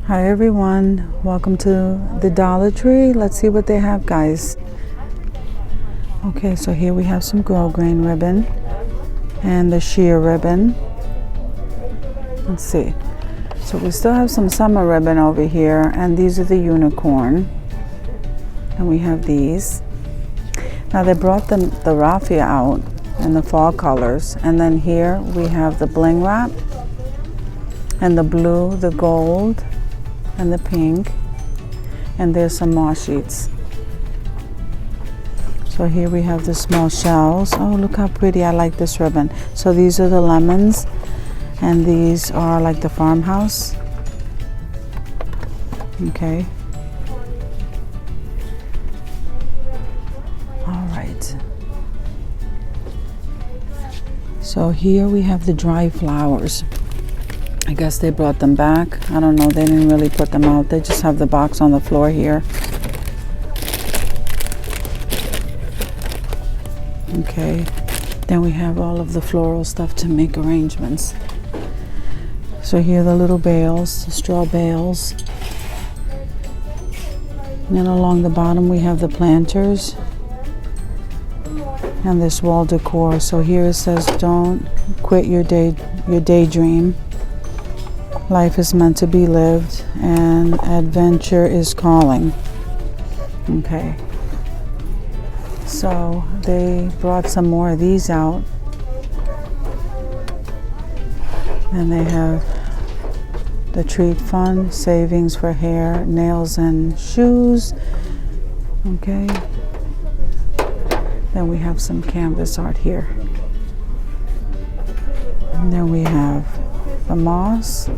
Hi everyone, welcome to the Dollar Tree. Let's see what they have, guys. Okay, so here we have some grosgrain ribbon and the sheer ribbon. Let's see. So we still have some summer ribbon over here, and these are the unicorn. And we have these. Now they brought the raffia out in the fall colors, and then here we have the bling wrap and the blue, the gold, and the pink, and there's some more sheets. So here we have the small shells. Oh, look how pretty. I like this ribbon. So these are the lemons, and these are like the farmhouse. Okay. All right. So here we have the dry flowers. I guess they brought them back. I don't know. They didn't really put them out. They just have the box on the floor here. Okay. Then we have all of the floral stuff to make arrangements. So here are the little bales, the straw bales. And then along the bottom we have the planters and this wall decor. So here it says, "Don't quit your daydream. Life is meant to be lived, and adventure is calling." Okay. So they brought some more of these out. And they have the treat fund, savings for hair, nails, and shoes. Okay. Then we have some canvas art here. And then we have the moss.